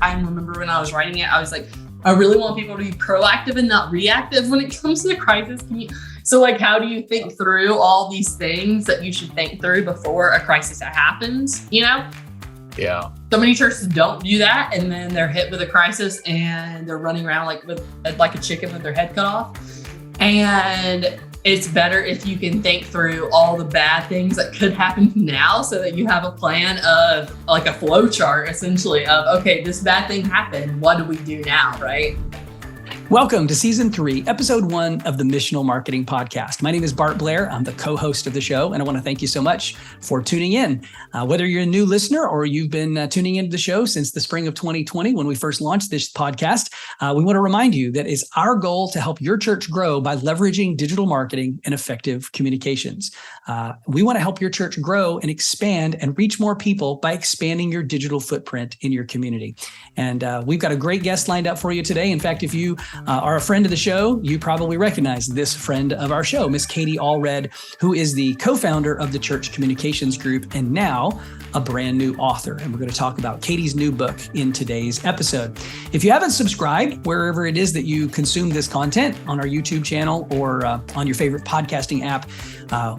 I remember when I was writing it, I was like, I really want people to be proactive and not reactive when it comes to crisis. So like, how do you think through all these things that you should think through before a crisis happens, you know? Yeah. So many churches don't do that, and then they're hit with a crisis and they're running around like a chicken with their head cut off. And it's better if you can think through all the bad things that could happen now so that you have a plan of like a flow chart essentially of, okay, this bad thing happened. What do we do now, right? Welcome to Season 3, Episode 1 of the Missional Marketing Podcast. My name is Bart Blair. I'm the co-host of the show, and I want to thank you so much for tuning in. Whether you're a new listener or you've been tuning into the show since the spring of 2020 when we first launched this podcast, we want to remind you that it's our goal to help your church grow by leveraging digital marketing and effective communications. We want to help your church grow and expand and reach more people by expanding your digital footprint in your community. And we've got a great guest lined up for you today. In fact, if you are a friend of the show, you probably recognize this friend of our show, Miss Katie Allred, who is the co-founder of the Church Communications Group and now a brand new author. And we're going to talk about Katie's new book in today's episode. If you haven't subscribed, wherever it is that you consume this content on our YouTube channel or on your favorite podcasting app,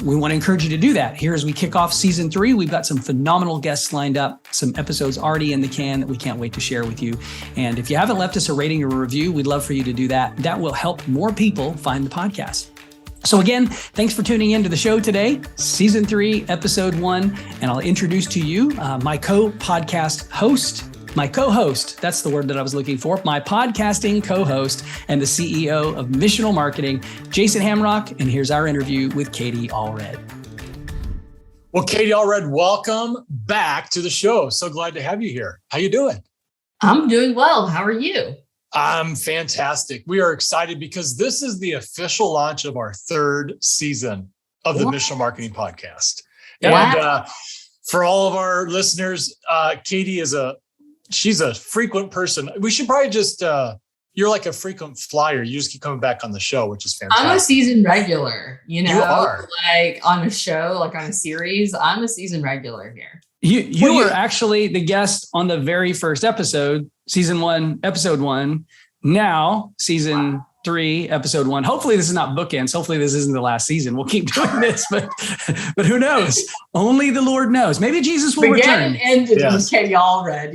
we want to encourage you to do that. Here as we kick off Season 3, we've got some phenomenal guests lined up, some episodes already in the can that we can't wait to share with you. And if you haven't left us a rating or a review, we'd love for you to do that. That will help more people find the podcast. So again, thanks for tuning into the show today, Season 3, Episode 1, and I'll introduce to you my co-podcast host, my co-host, that's the word that I was looking for, my podcasting co-host and the CEO of Missional Marketing, Jason Hamrock, and here's our interview with Katie Allred. Well, Katie Allred, welcome back to the show. So glad to have you here. How you doing? I'm doing well. How are you? I'm fantastic. We are excited because this is the official launch of our third season of the Missional Marketing Podcast. And for all of our listeners, Katie she's a frequent person. We should probably just, you're like a frequent flyer. You just keep coming back on the show, which is fantastic. I'm a season regular, you are. Like on a show, like on a series, I'm a season regular here. You were actually the guest on the very first episode, Season 1, Episode 1. Now, Season 3, Episode 1. Hopefully this is not bookends. Hopefully this isn't the last season. We'll keep doing this, but who knows? Only the Lord knows. Maybe Jesus will return. Ended with Katie Allred,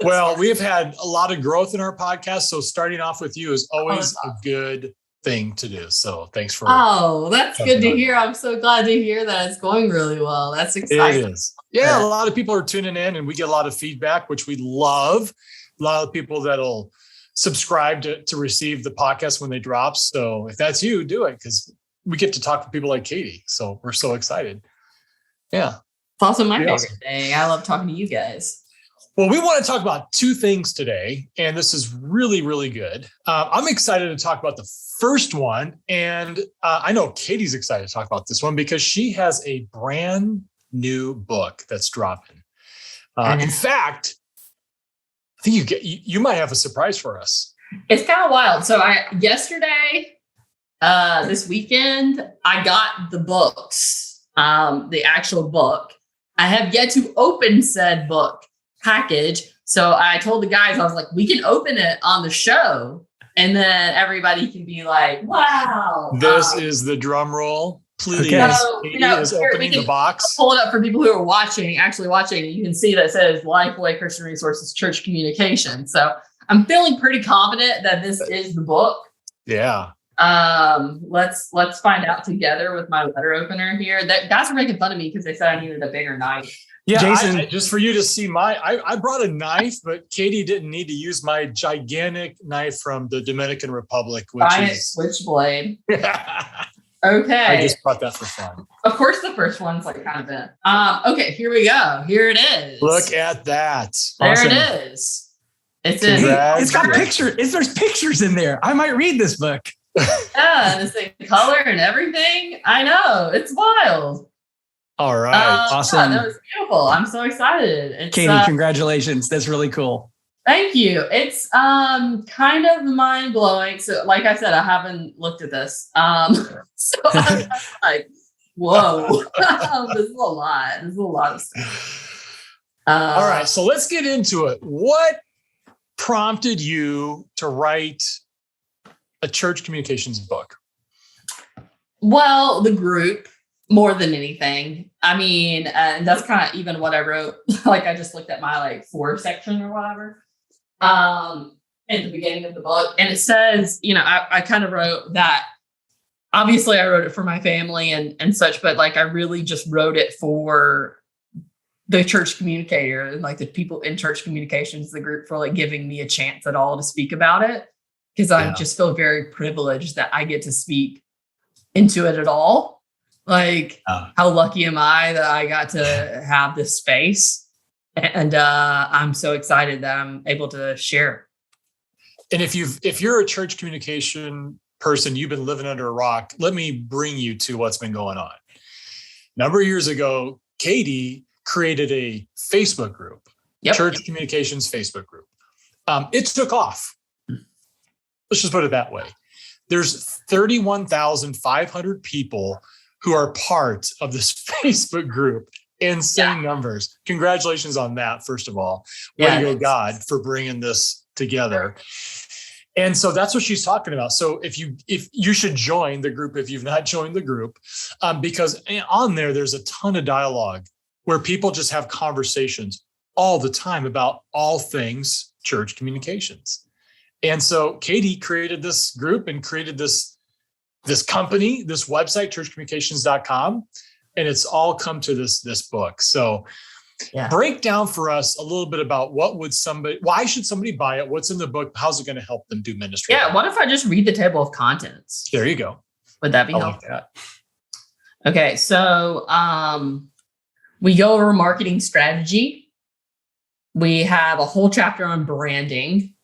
Well, we've had a lot of growth in our podcast, so starting off with you is always a good thing to do. So thanks for. Oh, that's good to hear. I'm so glad to hear that it's going really well. That's exciting. It is. Yeah, a lot of people are tuning in and we get a lot of feedback, which we love. A lot of people that'll subscribe to receive the podcast when they drop. So if that's you, do it because we get to talk to people like Katie. So we're so excited. Yeah. It's also my favorite thing. I love talking to you guys. Well, we want to talk about two things today, and this is really, really good. I'm excited to talk about the first one, and I know Katie's excited to talk about this one because she has a brand new book that's dropping. In fact, I think you might have a surprise for us. It's kind of wild. So this weekend, I got the books, the actual book. I have yet to open said book package. So I told the guys, I was like, we can open it on the show and then everybody can be like, wow. This is the drum roll. Please. Okay. Katie is opening the box. I'll pull it up for people who are actually watching. You can see that it says Lifeway Christian Resources Church Communication. So I'm feeling pretty confident that this is the book. Yeah. Let's find out together with my letter opener here. That guys were making fun of me because they said I needed a bigger knife. Yeah, Jason, just for you to see I brought a knife, but Katie didn't need to use my gigantic knife from the Dominican Republic, switchblade. Okay. I just brought that for fun. Of course, the first one's like kind of bent. Okay, here we go. Here it is. Look at that. There it is. It's got pictures. There's pictures in there. I might read this book. Yeah, and it's in color and everything. I know. It's wild. All right. Awesome. Yeah, that was beautiful. I'm so excited. Katie, congratulations. That's really cool. Thank you. It's kind of mind blowing. So like I said, I haven't looked at this. So I'm like, whoa, this is a lot. This is a lot of stuff. All right, so let's get into it. What prompted you to write a church communications book? Well, the group more than anything. I mean, and that's kind of even what I wrote. Like I just looked at my like 4 section or whatever at the beginning of the book, and it says, I kind of wrote that. Obviously, I wrote it for my family and such, but like I really just wrote it for the church communicator and like the people in church communications, the group, for like giving me a chance at all to speak about it. Because I just feel very privileged that I get to speak into it at all. Like how lucky am I that I got to have this space? And I'm so excited that I'm able to share. And if you're a church communication person, you've been living under a rock, let me bring you to what's been going on. A number of years ago, Katie created a Facebook group, Church Communications Facebook group. It took off. Let's just put it that way. There's 31,500 people who are part of this Facebook group. Insane numbers. Congratulations on that, first of all. Way to go, God, for bringing this together. And so that's what she's talking about. So if you should join the group if you've not joined the group, because on there's a ton of dialogue where people just have conversations all the time about all things church communications. And so Katie created this group and created this company, this website, churchcommunications.com, and it's all come to this book. So break down for us a little bit about why should somebody buy it? What's in the book? How's it going to help them do ministry? Yeah. What if I just read the table of contents? There you go. Would that be helpful? Like that. Okay. So, we go over marketing strategy. We have a whole chapter on branding,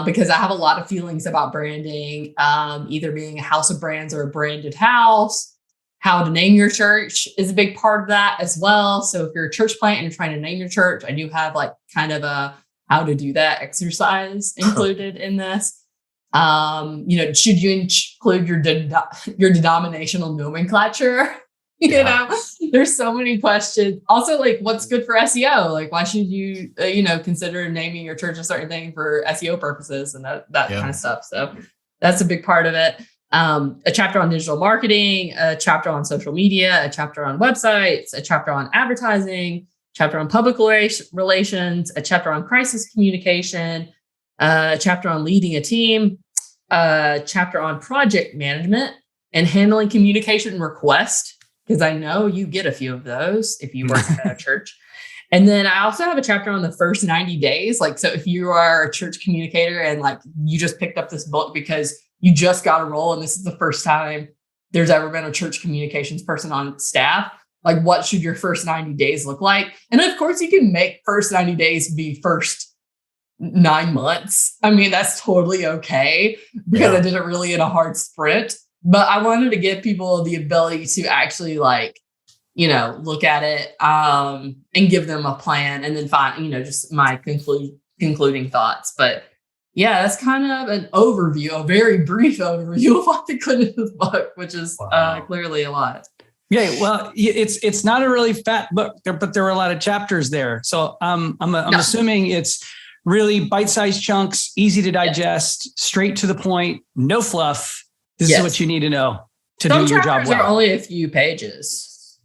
because I have a lot of feelings about branding, either being a house of brands or a branded house. How to name your church is a big part of that as well. So if you're a church plant and you're trying to name your church, I do have like kind of a how to do that exercise included in this. Should you include your denominational nomenclature? There's so many questions. Also, like, what's good for SEO? Like, why should you, consider naming your church a certain thing for SEO purposes and that kind of stuff. So that's a big part of it. A chapter on digital marketing, a chapter on social media, a chapter on websites, a chapter on advertising, chapter on public relations, a chapter on crisis communication, a chapter on leading a team, a chapter on project management and handling communication requests. Because I know you get a few of those if you work at a church. And then I also have a chapter on the first 90 days. Like, so if you are a church communicator and like you just picked up this book because you just got a role and this is the first time there's ever been a church communications person on staff, like what should your first 90 days look like? And of course you can make first 90 days be first 9 months. I mean, that's totally okay because I did it really in a hard sprint. But I wanted to give people the ability to actually look at it and give them a plan and then find, just my concluding thoughts. But yeah, that's kind of an overview, a very brief overview of what they put in this book, which is clearly a lot. Yeah, well, it's not a really fat book, but there were a lot of chapters there. So I'm assuming it's really bite-sized chunks, easy to digest, straight to the point, no fluff. This is what you need to know to do your job well. Some chapters are only a few pages.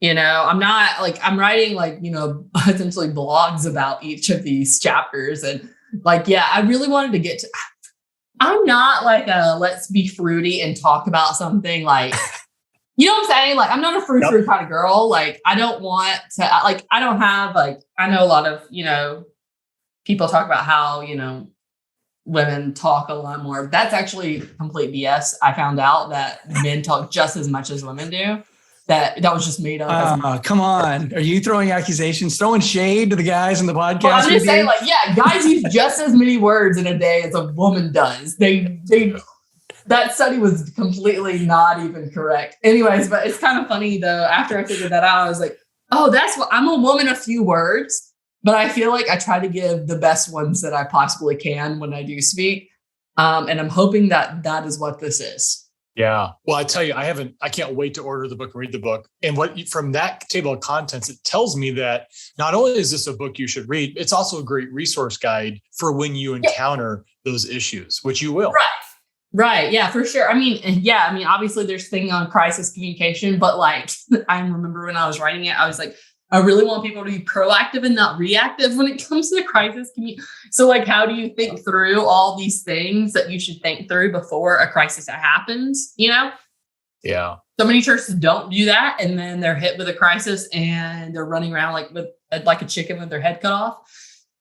I'm not like, I'm writing essentially blogs about each of these chapters. And I really wanted to get to, I'm not like let's be fruity and talk about something like, you know what I'm saying? Like, I'm not a fruit kind of girl. Like, I don't want to, I don't have I know a lot of, people talk about how, women talk a lot more. That's actually complete BS. I found out that men talk just as much as women do. That was just made up. Come on. Are you throwing accusations, throwing shade to the guys in the podcast? Well, I'm just saying, guys use just as many words in a day as a woman does. That study was completely not even correct. Anyways, but it's kind of funny though. After I figured that out, I was like, oh, that's what I'm a woman of few words. But I feel like I try to give the best ones that I possibly can when I do speak. And I'm hoping that is what this is. Yeah. Well, I tell you, I can't wait to order the book and read the book. And from that table of contents, it tells me that not only is this a book you should read, it's also a great resource guide for when you encounter those issues, which you will. Right. Yeah, for sure. Obviously there's thing on crisis communication, but like, I remember when I was writing it, I was like, I really want people to be proactive and not reactive when it comes to crisis communication. So like, how do you think through all these things that you should think through before a crisis happens, Yeah. So many churches don't do that. And then they're hit with a crisis and they're running around like a chicken with their head cut off.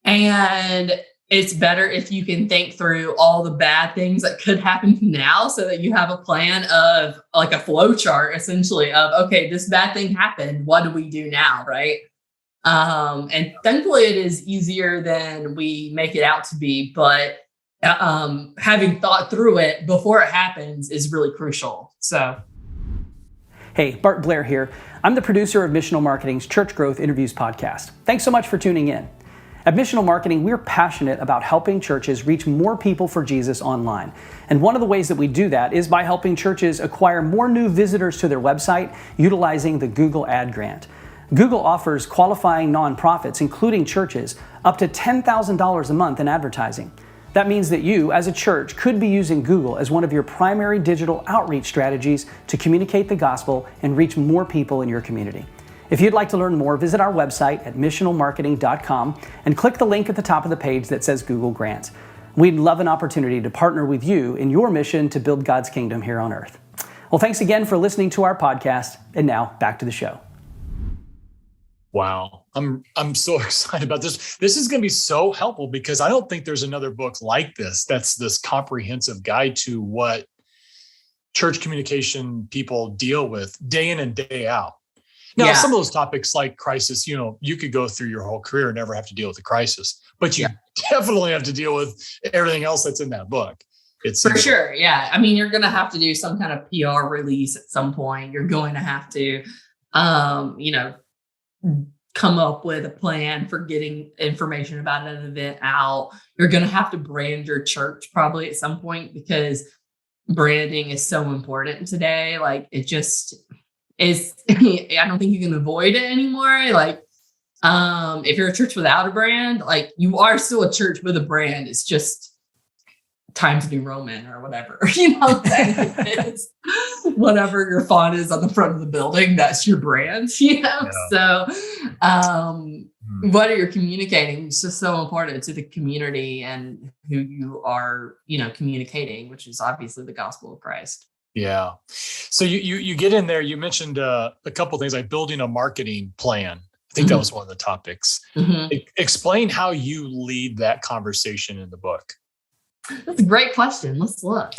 And it's better if you can think through all the bad things that could happen now so that you have a plan of like a flow chart, essentially, of, okay, this bad thing happened. What do we do now? Right. And thankfully it is easier than we make it out to be, but having thought through it before it happens is really crucial. So. Hey, Bart Blair here. I'm the producer of Missional Marketing's Church Growth Interviews podcast. Thanks so much for tuning in. At Missional Marketing, we're passionate about helping churches reach more people for Jesus online. And one of the ways that we do that is by helping churches acquire more new visitors to their website utilizing the Google Ad Grant. Google offers qualifying nonprofits, including churches, up to $10,000 a month in advertising. That means that you, as a church, could be using Google as one of your primary digital outreach strategies to communicate the gospel and reach more people in your community. If you'd like to learn more, visit our website at missionalmarketing.com and click the link at the top of the page that says Google Grants. We'd love an opportunity to partner with you in your mission to build God's kingdom here on earth. Well, thanks again for listening to our podcast. And now back to the show. Wow. I'm so excited about this. This is going to be so helpful because I don't think there's another book like this that's this comprehensive guide to what church communication people deal with day in and day out. Now, some of those topics like crisis, you could go through your whole career and never have to deal with a crisis, but you definitely have to deal with everything else that's in that book. It's for sure. Yeah. I mean, you're going to have to do some kind of PR release at some point. You're going to have to, come up with a plan for getting information about an event out. You're going to have to brand your church probably at some point because branding is so important today. Like it just is, I don't think you can avoid it anymore. Like, if you're a church without a brand, like you are still a church with a brand. It's just Times New Roman or whatever, it's whatever your font is on the front of the building, that's your brand, So, what are you communicating? It's just so important to the community and who you are, communicating, which is obviously the gospel of Christ. Yeah. So you get in there, you mentioned a couple of things like building a marketing plan. I think that was one of the topics. Explain how you lead that conversation in the book. That's a great question. Let's look.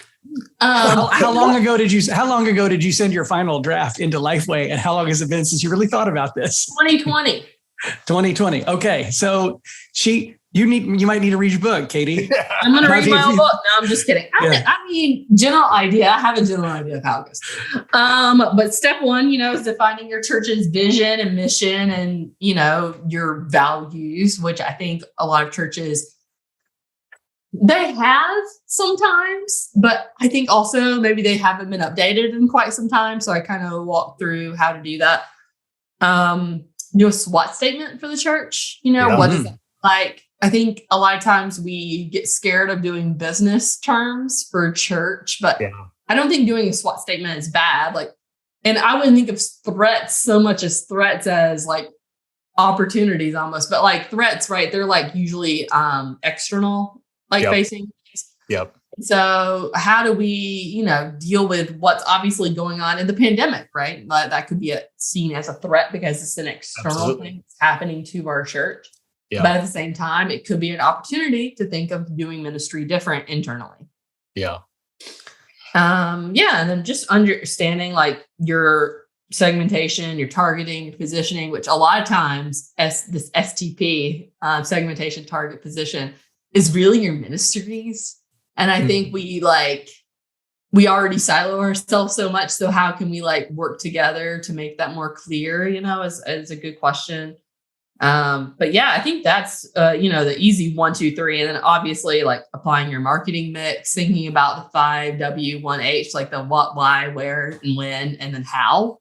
How long ago did you send your final draft into Lifeway, and how long has it been since you really thought about this? 2020. 2020. Okay, so you might need to read your book, Katie. I'm going to read my own book. No, I'm just kidding. General idea. I have a general idea of how it goes. But step one, is defining your church's vision and mission, and your values, which I think a lot of churches. They have sometimes, but I think also maybe they haven't been updated in quite some time. So I kind of walk through how to do that. Do a SWOT statement for the church. What is that like? I think a lot of times we get scared of doing business terms for church, but I don't think doing a SWOT statement is bad. And I wouldn't think of threats so much as threats as like opportunities almost, but like threats, right? They're like usually external. Facing. Yep. So how do we, deal with what's obviously going on in the pandemic, right? That could be seen as a threat because it's an external thing that's happening to our church. Yeah. But at the same time, it could be an opportunity to think of doing ministry different internally. Yeah. And then just understanding like your segmentation, your targeting, your positioning, which a lot of times this STP, segmentation, target, position, is really your ministries. And I think we already silo ourselves so much. So how can we work together to make that more clear, is a good question. But yeah, I think that's, the easy 1, 2, 3. And then obviously like applying your marketing mix, thinking about the 5W, 1H, like the what, why, where, and when, and then how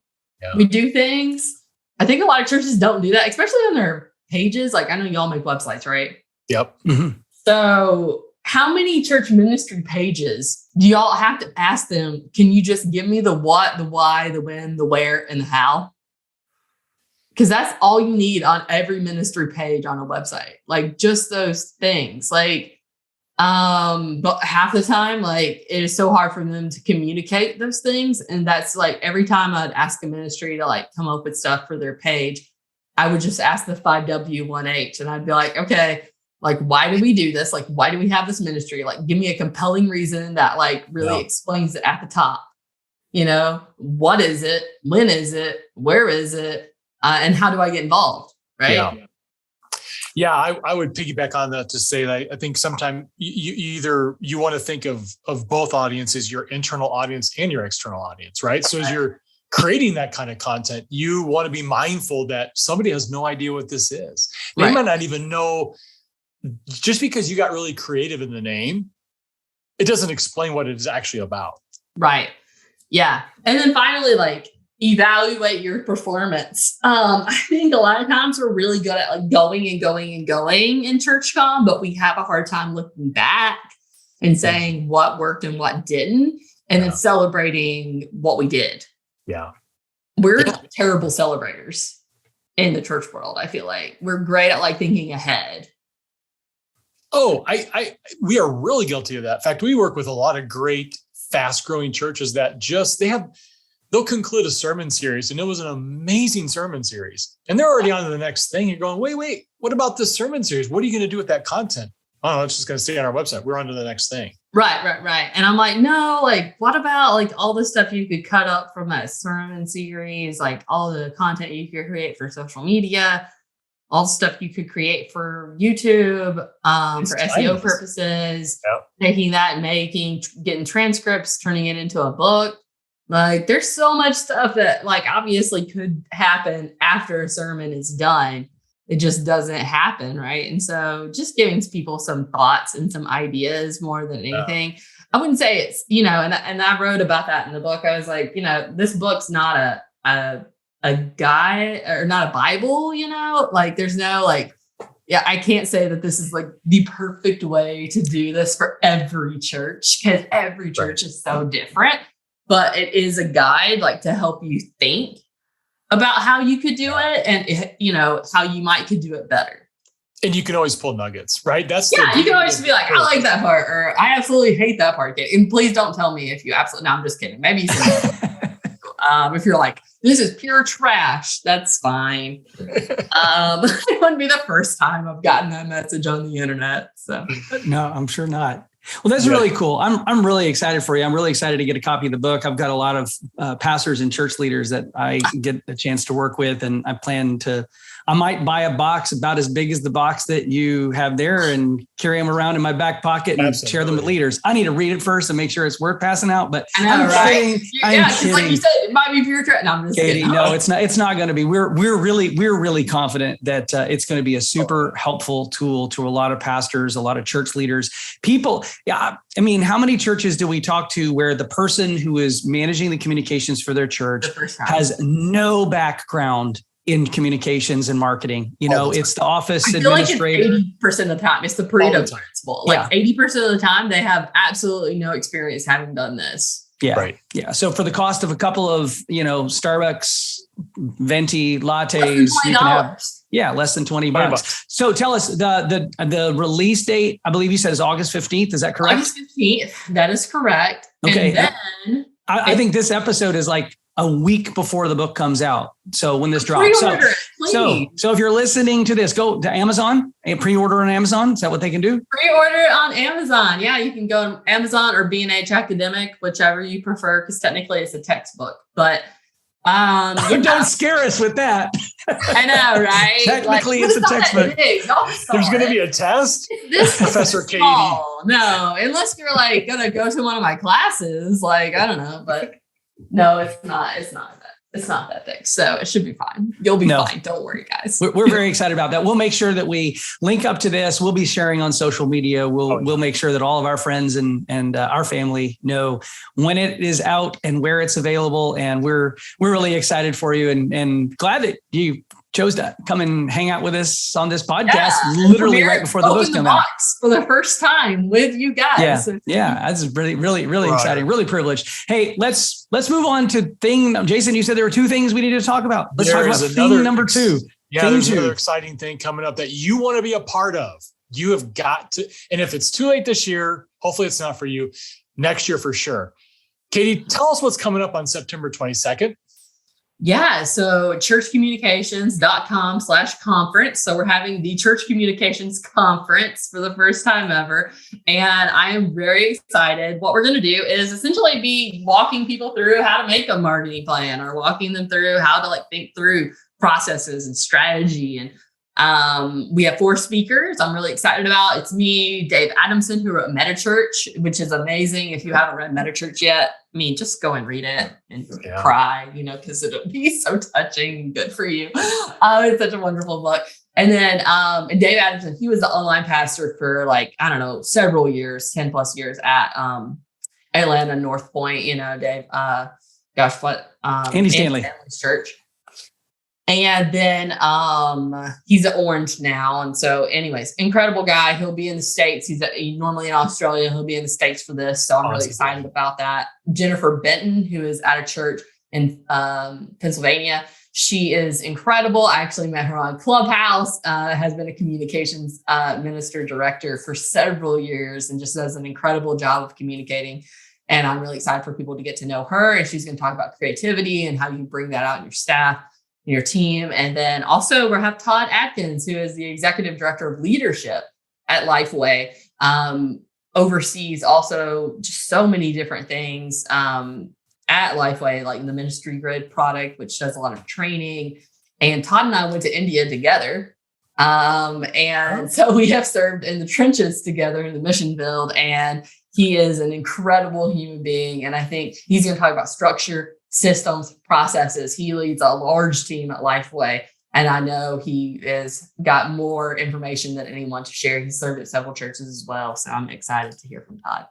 we do things. I think a lot of churches don't do that, especially on their pages. Like I know y'all make websites, right? Yep. Mm-hmm. So how many church ministry pages do y'all have to ask them? Can you just give me the what, the why, the when, the where, and the how? Because that's all you need on every ministry page on a website. Like just those things. Like, but half the time, like it is so hard for them to communicate those things. And that's like every time I'd ask a ministry to like come up with stuff for their page, I would just ask the 5W, 1H, and I'd be like, okay, like why do we do this? Like why do we have this ministry? Like give me a compelling reason that like really explains it at the top. What is it? When is it? Where is it? And how do I get involved? Right. Yeah. I would piggyback on that to say that I think sometimes you want to think of both audiences, your internal audience and your external audience, right? So as you're creating that kind of content, you want to be mindful that somebody has no idea what this is. They might not even know, just because you got really creative in the name, it doesn't explain what it is actually about. Right. Yeah. And then finally, like, evaluate your performance. I think a lot of times we're really good at like going and going and going in ChurchCom, but we have a hard time looking back and saying what worked and what didn't, and then celebrating what we did. Yeah. We're terrible celebrators in the church world. I feel like we're great at like thinking ahead. Oh, we are really guilty of that. In fact, we work with a lot of great, fast-growing churches that they'll conclude a sermon series, and it was an amazing sermon series, and they're already on to the next thing. You're going, wait, what about this sermon series? What are you going to do with that content? Oh, it's just going to stay on our website. We're on to the next thing. Right. And I'm like, no, like, what about like all the stuff you could cut up from that sermon series, like all the content you could create for social media, all the stuff you could create for YouTube, for SEO purposes, taking that and getting transcripts, turning it into a book. Like there's so much stuff that like obviously could happen after a sermon is done. It just doesn't happen. Right. And so just giving people some thoughts and some ideas more than anything. I wouldn't say it's, and I wrote about that in the book. I was like, this book's not a guide or not a Bible, like there's no like, I can't say that this is like the perfect way to do this for every church, because every church is so different. But it is a guide like to help you think about how you could do it and, how you could do it better. And you can always pull nuggets, right? You can always be like, I like that part, or I absolutely hate that part. And please don't tell me if you absolutely, no, I'm just kidding. Maybe if you're like, this is pure trash, that's fine. It wouldn't be the first time I've gotten that message on the internet. So no, I'm sure not. Well, that's really cool. I'm really excited for you. I'm really excited to get a copy of the book. I've got a lot of pastors and church leaders that I get a chance to work with, and I might buy a box about as big as the box that you have there and carry them around in my back pocket and share them with leaders. I need to read it first and make sure it's worth passing out. But I'm kidding. Kidding. Like you said, it might be pure trash. No, I'm just Katie, kidding. No, it's not. It's not going to be. We're really confident that it's going to be a super helpful tool to a lot of pastors, a lot of church leaders, people. Yeah, I mean, how many churches do we talk to where the person who is managing the communications for their church has no background in communications and marketing? It's the office administrator. Like 80% of the time, it's the Pareto principle. Like 80% of the time, they have absolutely no experience having done this. Yeah. Right. Yeah. So for the cost of a couple of, Starbucks venti lattes, you can have less than $20. So tell us the release date. I believe you said is August 15th. Is that correct? August 15th. That is correct. Okay. And then I think this episode is like a week before the book comes out. So when this drops, so if you're listening to this, go to Amazon and pre-order on Amazon. Is that what they can do? Pre-order it on Amazon. Yeah, you can go on Amazon or B&H Academic, whichever you prefer, because technically it's a textbook. But don't scare us with that. I know, right? Technically, it's a textbook. There's going to be a test, Professor Katie. No, unless you're like going to go to one of my classes, like I don't know, but. No, it's not. It's not that. It's not that thick, so it should be fine. You'll be fine. Don't worry, guys. We're very excited about that. We'll make sure that we link up to this. We'll be sharing on social media. We'll make sure that all of our friends and our family know when it is out and where it's available. And we're really excited for you and glad that you chose to come and hang out with us on this podcast, literally right before the books come out. For the first time with you guys. Yeah, that's really exciting, really privileged. Hey, let's move on to thing. Jason, you said there were two things we needed to talk about. Let's talk about thing number two. Yeah, there's another exciting thing coming up that you want to be a part of. You have got to, and if it's too late this year, hopefully it's not for you. Next year for sure. Katie, tell us what's coming up on September 22nd. Yeah. So churchcommunications.com/conference. So we're having the Church Communications Conference for the first time ever. And I am very excited. What we're going to do is essentially be walking people through how to make a marketing plan or walking them through how to think through processes and strategy. And we have 4 speakers I'm really excited about. It's me, Dave Adamson, who wrote Meta Church, which is amazing. If you haven't read Meta Church yet, just go and read it and cry, because it'll be so touching and good for you. It's such a wonderful book. And then Dave Adamson, he was the online pastor for several years, 10 plus years at Atlanta, North Point, Dave, Andy Stanley's church. And then he's at Orange now. And so anyways, incredible guy. He'll be in the States. He's normally in Australia. He'll be in the States for this. So I'm really excited about that. Jennifer Benton, who is at a church in Pennsylvania. She is incredible. I actually met her on Clubhouse, has been a communications minister director for several years and just does an incredible job of communicating. And I'm really excited for people to get to know her. And she's going to talk about creativity and how you bring that out in your staff, your team. And then also we have Todd Atkins, who is the executive director of leadership at Lifeway, oversees also just so many different things at Lifeway, like the Ministry Grid product, which does a lot of training. And Todd and I went to India together. And so we have served in the trenches together in the mission field. And he is an incredible human being. And I think he's going to talk about structure, systems, processes. He leads a large team at Lifeway, and I know he has got more information than anyone to share. He's served at several churches as well, so I'm excited to hear from Todd.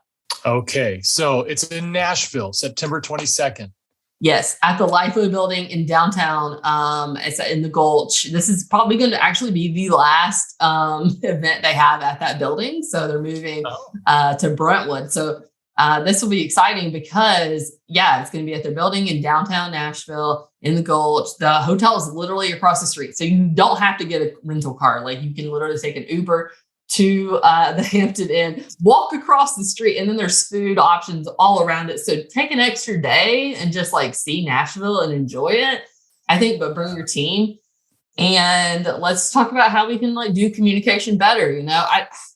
Okay, so it's in Nashville, September 22nd. Yes, at the Lifeway building in downtown. It's in the Gulch. This is probably going to actually be the last event they have at that building, so they're moving to Brentwood. So this will be exciting because, it's going to be at their building in downtown Nashville in the Gulch. The hotel is literally across the street. So you don't have to get a rental car. You can literally take an Uber to the Hampton Inn, walk across the street, and then there's food options all around it. So take an extra day and just see Nashville and enjoy it, I think, but bring your team. And let's talk about how we can do communication better.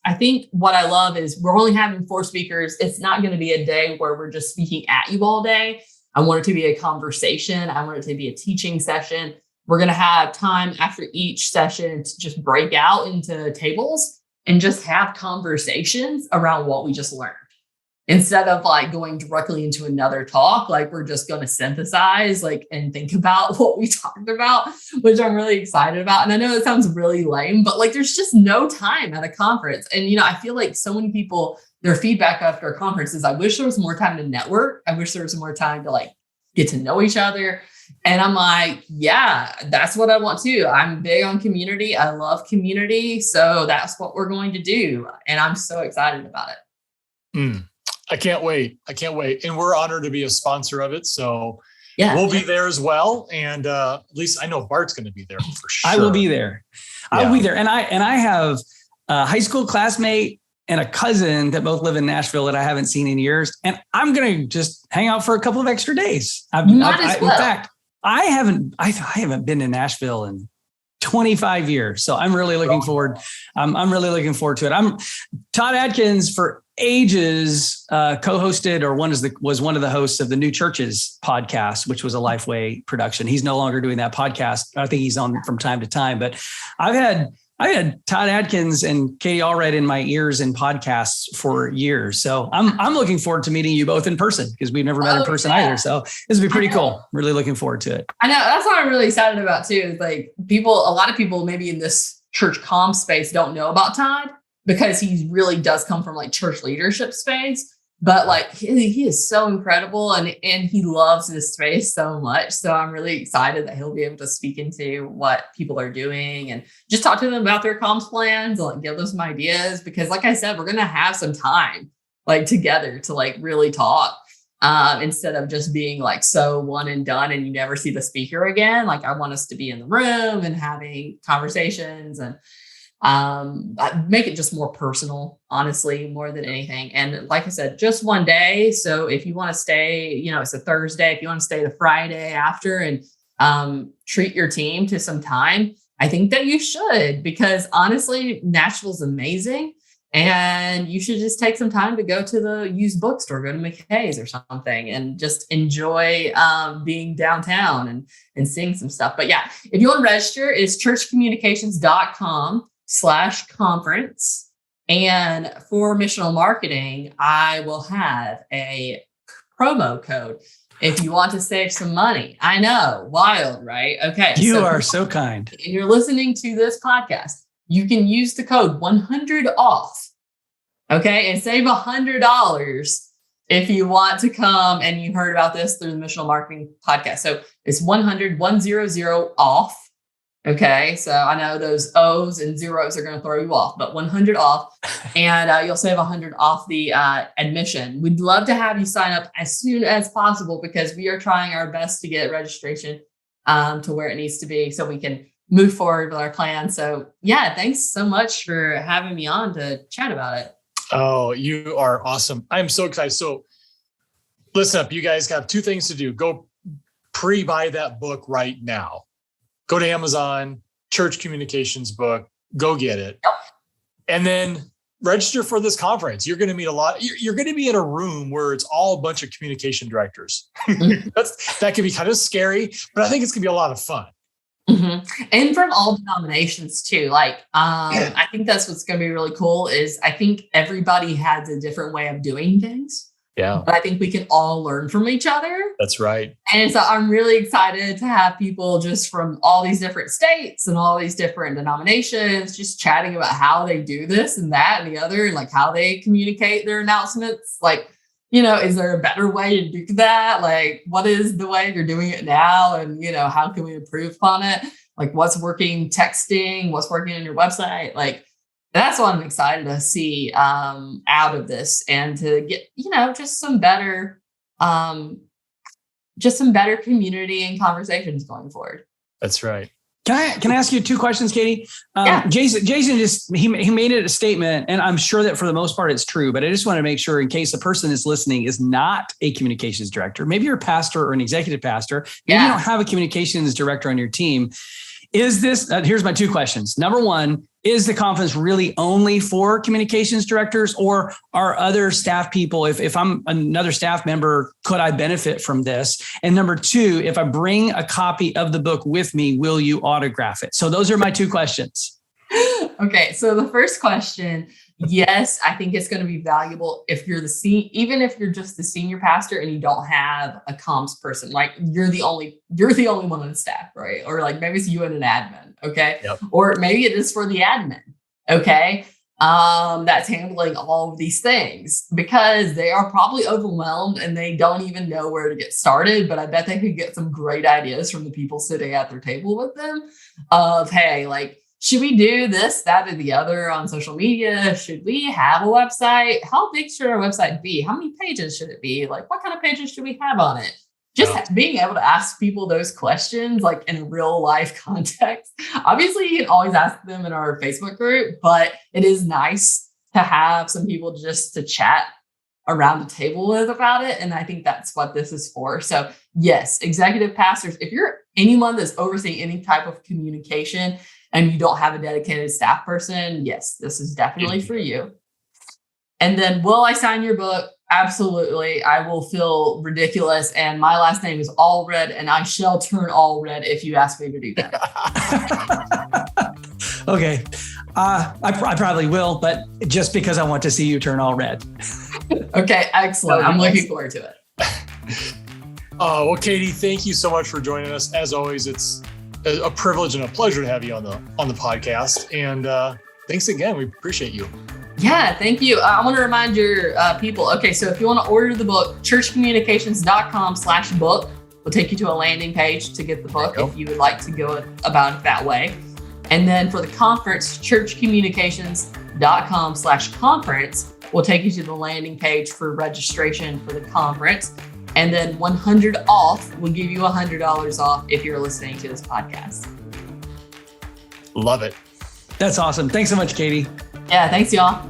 I think what I love is we're only having 4 speakers. It's not going to be a day where we're just speaking at you all day. I want it to be a conversation. I want it to be a teaching session. We're going to have time after each session to just break out into tables and just have conversations around what we just learned. Instead of going directly into another talk, we're just going to synthesize and think about what we talked about, which I'm really excited about. And I know it sounds really lame, but there's just no time at a conference. And, I feel like so many people, their feedback after a conference is, I wish there was more time to network. I wish there was more time to get to know each other. And I'm that's what I want too. I'm big on community. I love community. So that's what we're going to do. And I'm so excited about it. I can't wait. And we're honored to be a sponsor of it. So we'll be there as well. And at least I know Bart's going to be there for sure. I will be there. I'll be there. And I have a high school classmate and a cousin that both live in Nashville that I haven't seen in years. And I'm going to just hang out for a couple of extra days. In fact, I haven't been to Nashville in 25 years. So I'm really looking forward. I'm really looking forward to it. Todd Atkins for ages co-hosted or was one of the hosts of the New Churches podcast, which was a Lifeway production. He's no longer doing that podcast. I think he's on from time to time, but I've had I had Todd Adkins and Katie Allred in my ears in podcasts for years. So I'm looking forward to meeting you both in person because we've never met in person either. So this will be pretty cool. Really looking forward to it. I know. That's what I'm really excited about too. Is like a lot of people maybe in this church comm space don't know about Todd because he really does come from like church leadership space. But like he is so incredible and he loves this space so much. So I'm really excited that he'll be able to speak into what people are doing and just talk to them about their comms plans and like give them some ideas. Because like I said, we're going to have some time like together to like really talk instead of just being like so one and done and you never see the speaker again. Like I want us to be in the room and having conversations and make it just more personal, honestly, more than anything. And like I said, just one day. So if you want to stay, it's a Thursday, if you want to stay the Friday after and treat your team to some time, I think that you should, because honestly, Nashville's amazing. And you should just take some time to go to the used bookstore, go to McKay's or something and just enjoy being downtown and seeing some stuff. But yeah, if you want to register, it's churchcommunications.com/conference. And for Missional Marketing, I will have a promo code if you want to save some money. I know, wild, right? Okay. You are so kind. And you're listening to this podcast. You can use the code 100 off, okay, and save $100 if you want to come and you heard about this through the Missional Marketing Podcast. So it's 100 off, okay? So I know those O's and zeros are going to throw you off, but 100 off, and you'll save 100 off the admission. We'd love to have you sign up as soon as possible because we are trying our best to get registration to where it needs to be so we can move forward with our plan. So yeah, thanks so much for having me on to chat about it. Oh, you are awesome. I'm so excited. So listen up, you guys have two things to do. Go pre-buy that book right now. Go to Amazon, Church Communications book, go get it. Yep. And then register for this conference. You're going to meet you're going to be in a room where it's all a bunch of communication directors. That can be kind of scary, but I think it's going to be a lot of fun. Mm-hmm. And from all denominations too. Like, I think that's what's going to be really cool is I think everybody has a different way of doing things. Yeah. But I think we can all learn from each other. That's right. And so I'm really excited to have people just from all these different states and all these different denominations, just chatting about how they do this and that and the other, and like how they communicate their announcements. Like, is there a better way to do that? Like, what is the way you're doing it now? And, how can we improve upon it? Like, what's working texting? What's working on your website? Like, that's what I'm excited to see out of this and to get, just some better community and conversations going forward. That's right. Can I ask you two questions, Katie? Yeah. Jason just he made it a statement, and I'm sure that for the most part it's true, but I just want to make sure in case the person that's listening is not a communications director, maybe you're a pastor or an executive pastor, maybe you don't have a communications director on your team. Is this, here's my two questions. Number one, is the conference really only for communications directors, or are other staff people, if I'm another staff member, could I benefit from this? And number two, if I bring a copy of the book with me, will you autograph it? So those are my two questions. Okay. So the first question, yes, I think it's going to be valuable if you're even if you're just the senior pastor and you don't have a comms person, like you're the only one on the staff, right? Or like maybe it's you and an admin. Okay. Yep. Or maybe it is for the admin. Okay. That's handling all of these things because they are probably overwhelmed and they don't even know where to get started. But I bet they could get some great ideas from the people sitting at their table with them of, hey, like, should we do this, that, or the other on social media? Should we have a website? How big should our website be? How many pages should it be? Like, what kind of pages should we have on it? Just being able to ask people those questions, like in a real life context. Obviously, you can always ask them in our Facebook group, but it is nice to have some people just to chat around the table with about it. And I think that's what this is for. So yes, executive pastors, if you're anyone that's overseeing any type of communication, and you don't have a dedicated staff person, yes, this is definitely for you. And then will I sign your book? Absolutely. I will feel ridiculous. And my last name is Allred, and I shall turn all red if you ask me to do that. Okay. I probably will, but just because I want to see you turn all red. Okay, excellent. I'm looking forward to it. Well, Katie, thank you so much for joining us. As always, it's a privilege and a pleasure to have you on the podcast. And thanks again. We appreciate you. Yeah, thank you. I want to remind your people. Okay, so if you want to order the book, churchcommunications.com/book will take you to a landing page to get the book if you would like to go about it that way. And then for the conference, churchcommunications.com/conference will take you to the landing page for registration for the conference. And then 100 off will give you $100 off if you're listening to this podcast. Love it. That's awesome. Thanks so much, Katie. Yeah, thanks, y'all.